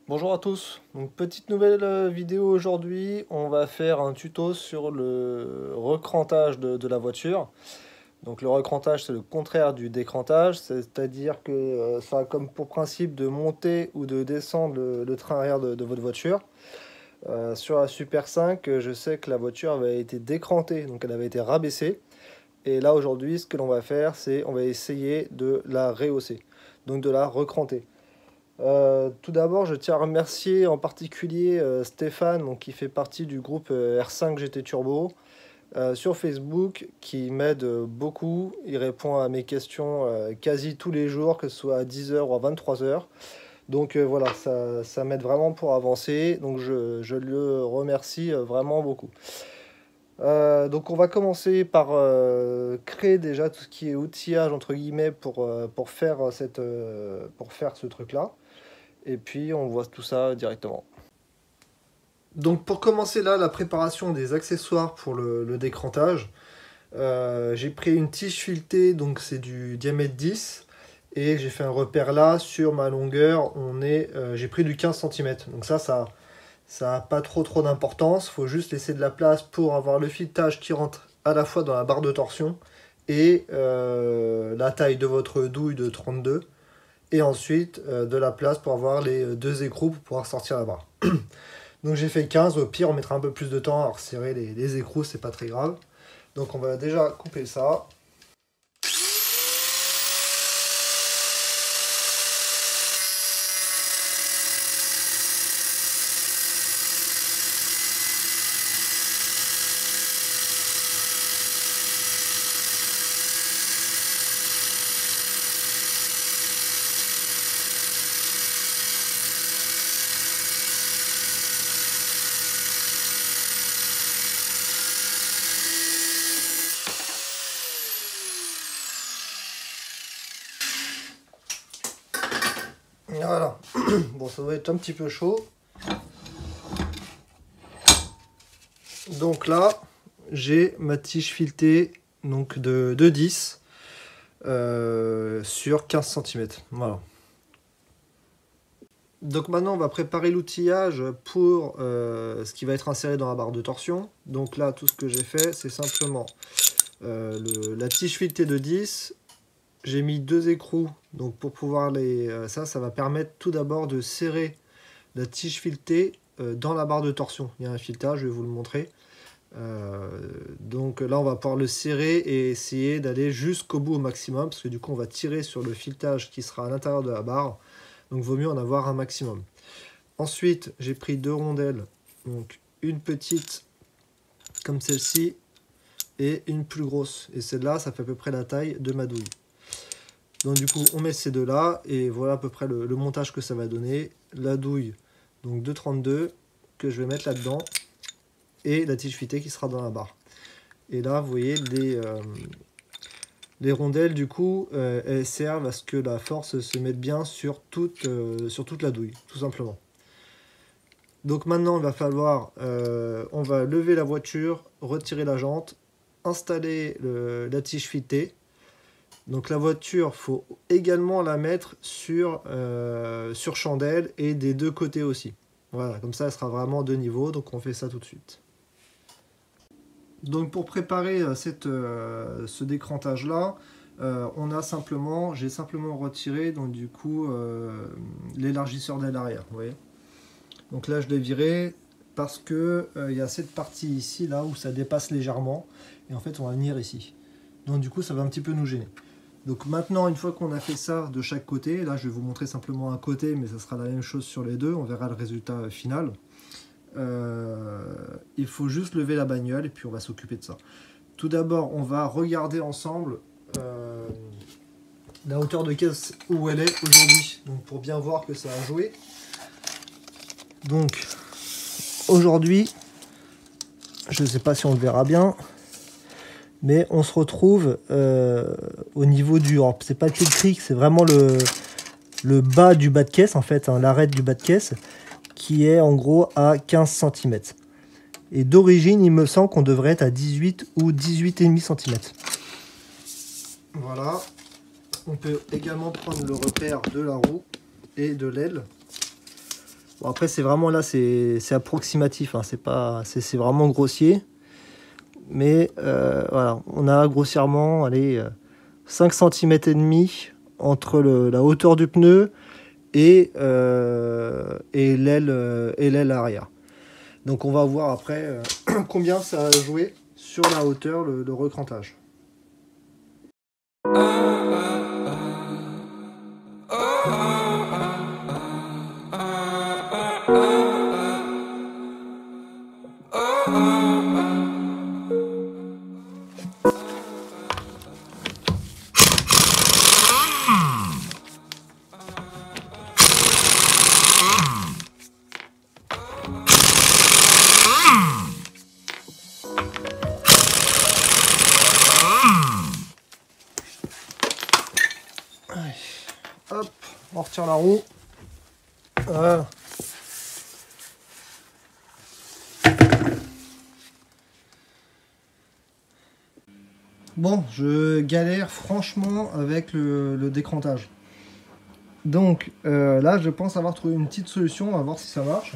Bonjour à tous, donc petite nouvelle vidéo aujourd'hui, on va faire un tuto sur le recrantage de la voiture. Donc le recrantage c'est le contraire du décrantage, c'est-à-dire que ça a comme pour principe de monter ou de descendre le train arrière de votre voiture. Sur la Super 5, je sais que la voiture avait été décrantée, donc elle avait été rabaissée. Et là aujourd'hui ce que l'on va faire c'est on va essayer de la rehausser, donc de la recranter. Tout d'abord, je tiens à remercier en particulier Stéphane, donc, qui fait partie du groupe R5 GT Turbo sur Facebook, qui m'aide beaucoup. Il répond à mes questions quasi tous les jours, que ce soit à 10 h ou à 23 h. Donc voilà, ça m'aide vraiment pour avancer. Donc je le remercie vraiment beaucoup. Donc on va commencer par créer déjà tout ce qui est outillage entre guillemets pour faire pour faire ce truc-là. Et puis on voit tout ça directement. Donc pour commencer là, la préparation des accessoires pour le décrantage, j'ai pris une tige filetée, donc c'est du diamètre 10, et j'ai fait un repère là sur ma longueur, j'ai pris du 15 cm. Donc ça n'a pas trop d'importance, il faut juste laisser de la place pour avoir le filetage qui rentre à la fois dans la barre de torsion et la taille de votre douille de 32. Et ensuite de la place pour avoir les deux écrous pour pouvoir sortir la barre. Donc j'ai fait 15, au pire on mettra un peu plus de temps à resserrer les écrous, c'est pas très grave. Donc on va déjà couper ça. Voilà. Bon, ça doit être un petit peu chaud. Donc là, j'ai ma tige filetée donc de 10 sur 15 cm. Voilà. Donc maintenant, on va préparer l'outillage pour ce qui va être inséré dans la barre de torsion. Donc là, tout ce que j'ai fait, c'est simplement la tige filetée de 10. J'ai mis deux écrous, donc pour pouvoir ça va permettre tout d'abord de serrer la tige filetée dans la barre de torsion. Il y a un filetage, je vais vous le montrer. Donc là, on va pouvoir le serrer et essayer d'aller jusqu'au bout au maximum, parce que du coup, on va tirer sur le filetage qui sera à l'intérieur de la barre. Donc, vaut mieux en avoir un maximum. Ensuite, j'ai pris deux rondelles, donc une petite comme celle-ci et une plus grosse. Et celle-là, ça fait à peu près la taille de ma douille. Donc du coup, on met ces deux-là et voilà à peu près le montage que ça va donner. La douille, donc de 32 que je vais mettre là-dedans et la tige filetée qui sera dans la barre. Et là, vous voyez, les rondelles, du coup, elles servent à ce que la force se mette bien sur toute la douille, tout simplement. Donc maintenant, il va falloir, on va lever la voiture, retirer la jante, installer la tige filetée. Donc la voiture, il faut également la mettre sur chandelle et des deux côtés aussi. Voilà, comme ça, elle sera vraiment de niveau. Donc on fait ça tout de suite. Donc pour préparer ce décrantage-là, j'ai simplement retiré donc du coup l'élargisseur d'aile arrière. Vous voyez. Donc là, je l'ai viré parce que il y a cette partie ici là où ça dépasse légèrement et en fait on va venir ici. Donc du coup, ça va un petit peu nous gêner. Donc maintenant, une fois qu'on a fait ça de chaque côté, là je vais vous montrer simplement un côté, mais ça sera la même chose sur les deux, on verra le résultat final. Il faut juste lever la bagnole et puis on va s'occuper de ça. Tout d'abord, on va regarder ensemble la hauteur de caisse où elle est aujourd'hui, donc pour bien voir que ça a joué. Donc aujourd'hui, je ne sais pas si on le verra bien, mais on se retrouve au niveau du... C'est pas le pied de cric, c'est vraiment le bas du bas de caisse, en fait, hein, l'arête du bas de caisse, qui est en gros à 15 cm. Et d'origine, il me semble qu'on devrait être à 18 ou 18,5 cm. Voilà. On peut également prendre le repère de la roue et de l'aile. Bon, après c'est vraiment là, c'est approximatif, hein, c'est vraiment grossier. Mais voilà, on a grossièrement allez, 5 cm et demi entre la hauteur du pneu et l'aile arrière. Donc on va voir après combien ça a joué sur la hauteur, le recrantage. Hop, on retire la roue. Voilà. Bon, je galère franchement avec le décrantage. Donc là, je pense avoir trouvé une petite solution, on va voir si ça marche.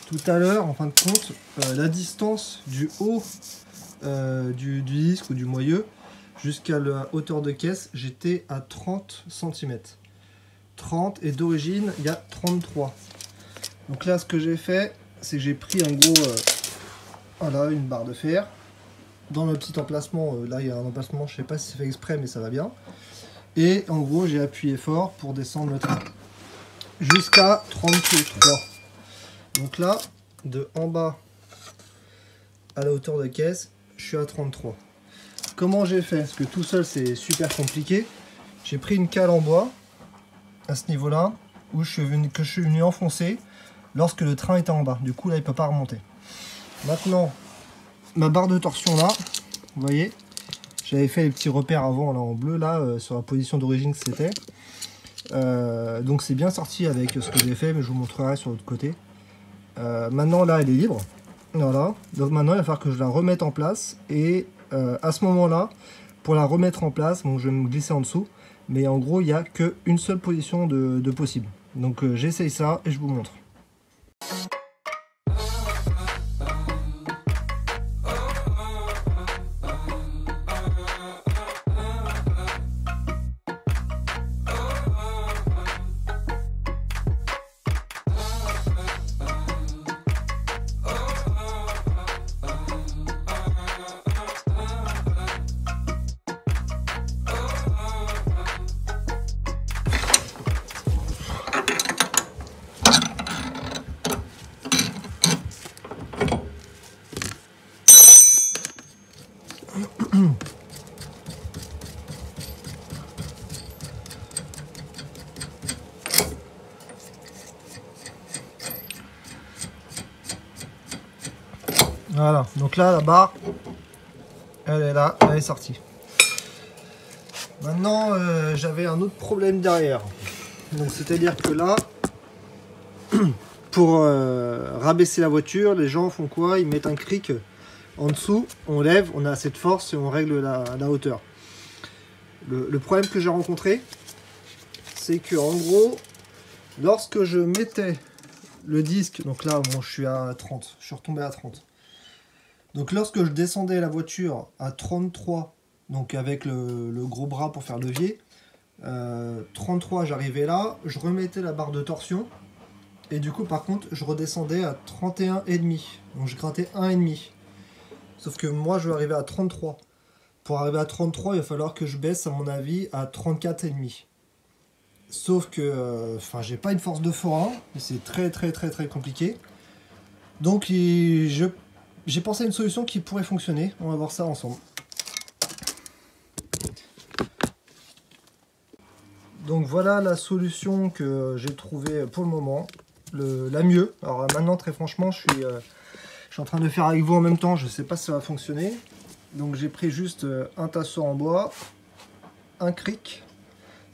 Tout à l'heure, en fin de compte, la distance du haut du disque ou du moyeu jusqu'à la hauteur de caisse, j'étais à 30 cm. 30 et d'origine, il y a 33. Donc là, ce que j'ai fait, c'est que j'ai pris en gros voilà, une barre de fer. Dans le petit emplacement, là il y a un emplacement, je sais pas si c'est fait exprès, mais ça va bien. Et en gros, j'ai appuyé fort pour descendre le train jusqu'à 33. Donc là, de en bas à la hauteur de caisse, je suis à 33. Comment j'ai fait? Parce que tout seul, c'est super compliqué. J'ai pris une cale en bois à ce niveau-là, que je suis venu enfoncer lorsque le train était en bas. Du coup, là, il ne peut pas remonter. Maintenant, ma barre de torsion là, vous voyez, j'avais fait les petits repères avant là en bleu là sur la position d'origine que c'était. Donc c'est bien sorti avec ce que j'ai fait, mais je vous montrerai sur l'autre côté. Maintenant là, elle est libre. Voilà. Donc maintenant, il va falloir que je la remette en place et à ce moment-là, pour la remettre en place, bon, je vais me glisser en dessous, mais en gros, il n'y a qu'une seule position de possible. Donc j'essaye ça et je vous montre. Voilà, donc là, la barre, elle est là, elle est sortie. Maintenant, j'avais un autre problème derrière. Donc, c'est-à-dire que là, pour rabaisser la voiture, les gens font quoi? Ils mettent un cric en dessous, on lève, on a assez de force et on règle la hauteur. Le problème que j'ai rencontré, c'est que en gros, lorsque je mettais le disque, donc là, bon, je suis à 30, je suis retombé à 30. Donc lorsque je descendais la voiture à 33, donc avec le gros bras pour faire levier, 33 j'arrivais là, je remettais la barre de torsion, et du coup par contre je redescendais à 31,5, donc je grattais 1,5. Sauf que moi je veux arriver à 33. Pour arriver à 33, il va falloir que je baisse à mon avis à 34,5. Sauf que j'ai pas une force de forain, c'est très compliqué. Donc j'ai pensé à une solution qui pourrait fonctionner. On va voir ça ensemble. Donc voilà la solution que j'ai trouvée pour le moment. La mieux. Alors maintenant, très franchement, je suis en train de faire avec vous en même temps. Je ne sais pas si ça va fonctionner. Donc j'ai pris juste un tasseau en bois, un cric.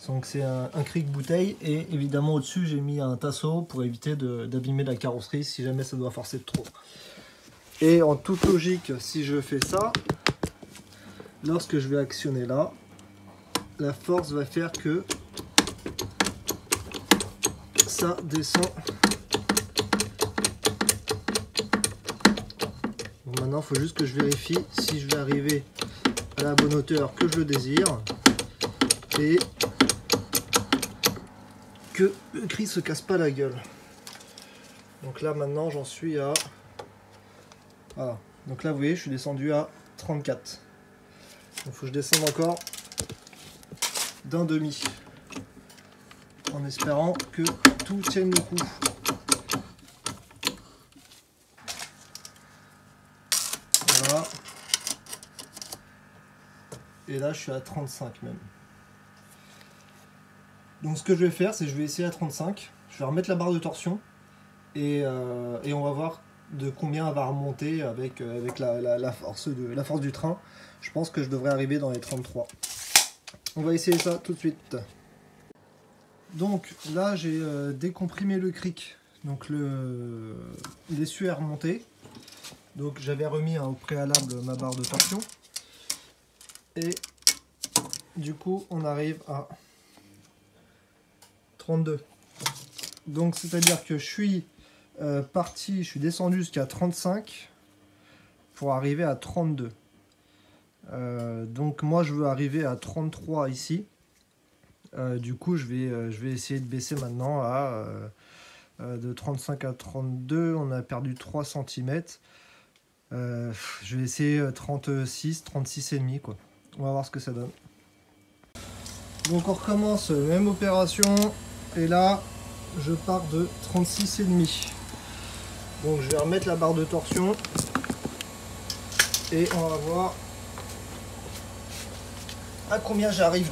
Donc c'est un cric bouteille. Et évidemment au-dessus, j'ai mis un tasseau pour éviter d'abîmer la carrosserie si jamais ça doit forcer de trop. Et en toute logique, si je fais ça, lorsque je vais actionner là, la force va faire que ça descend Donc maintenant, il faut juste que je vérifie si je vais arriver à la bonne hauteur que je le désire et que le cri se casse pas la gueule. Donc là maintenant j'en suis à... Voilà. Donc là vous voyez je suis descendu à 34. Donc il faut que je descende encore d'un demi. En espérant que tout tienne le coup. Voilà. Et là je suis à 35 même. Donc ce que je vais faire c'est que je vais essayer à 35. Je vais remettre la barre de torsion. Et on va voir de combien elle va remonter avec la force du train. Je pense que je devrais arriver dans les 33. On va essayer ça tout de suite. Donc là j'ai décomprimé le cric. Donc il est su à remonter. Donc j'avais remis au préalable ma barre de torsion. Et du coup on arrive à 32. Donc c'est à dire que je suis je suis descendu jusqu'à 35 pour arriver à 32. Donc moi je veux arriver à 33 ici. Du coup je vais essayer de baisser maintenant à de 35 à 32. On a perdu 3 cm. Je vais essayer 36, 36 et demi quoi. On va voir ce que ça donne. Donc on recommence, même opération. Et là je pars de 36 et demi. Donc je vais remettre la barre de torsion et on va voir à combien j'arrive.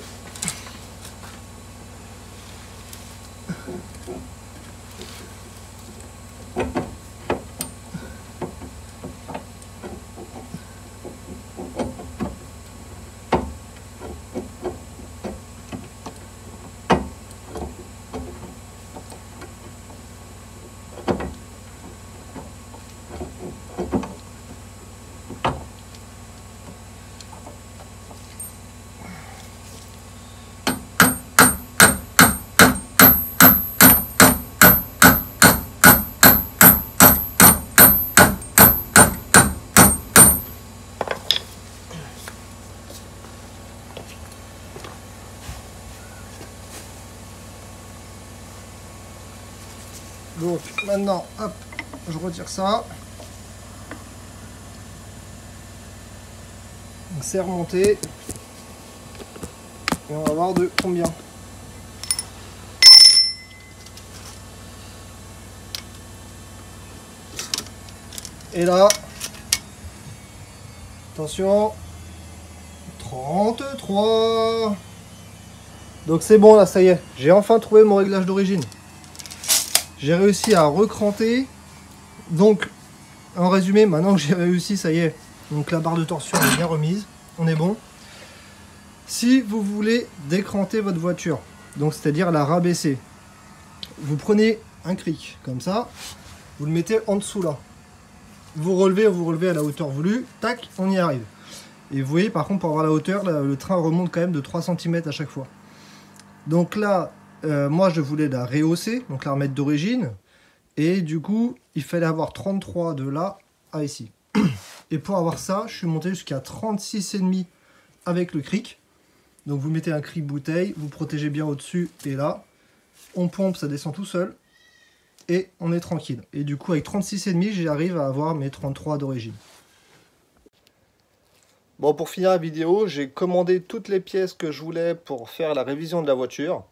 Donc maintenant, hop, je retire ça. Donc c'est remonté. Et on va voir de combien. Et là, attention, 33. Donc c'est bon là, ça y est, j'ai enfin trouvé mon réglage d'origine. J'ai réussi à recranter. Donc, en résumé, maintenant que j'ai réussi, ça y est. Donc la barre de torsion est bien remise. On est bon. Si vous voulez décranter votre voiture, donc c'est-à-dire la rabaisser, vous prenez un cric comme ça, vous le mettez en dessous là. Vous relevez à la hauteur voulue, tac, on y arrive. Et vous voyez par contre pour avoir la hauteur, là, le train remonte quand même de 3 cm à chaque fois. Donc là, moi je voulais la rehausser, donc la remettre d'origine. Et du coup, il fallait avoir 33 de là à ici. Et pour avoir ça, je suis monté jusqu'à 36,5 avec le cric. Donc vous mettez un cric bouteille, vous protégez bien au-dessus et là. On pompe, ça descend tout seul. Et on est tranquille. Et du coup, avec 36,5, j'arrive à avoir mes 33 d'origine. Bon, pour finir la vidéo, j'ai commandé toutes les pièces que je voulais pour faire la révision de la voiture.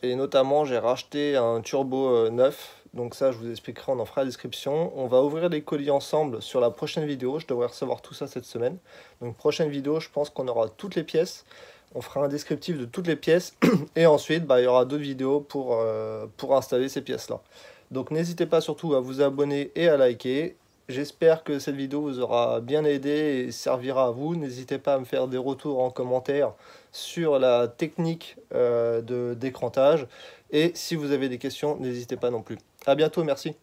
Et notamment, j'ai racheté un turbo neuf. Donc ça, je vous expliquerai, on en fera la description. On va ouvrir les colis ensemble sur la prochaine vidéo. Je devrais recevoir tout ça cette semaine. Donc prochaine vidéo, je pense qu'on aura toutes les pièces. On fera un descriptif de toutes les pièces. Et ensuite, il y aura d'autres vidéos pour installer ces pièces-là. Donc n'hésitez pas surtout à vous abonner et à liker. J'espère que cette vidéo vous aura bien aidé et servira à vous. N'hésitez pas à me faire des retours en commentaire sur la technique de d'écrantage. Et si vous avez des questions, n'hésitez pas non plus. À bientôt, merci.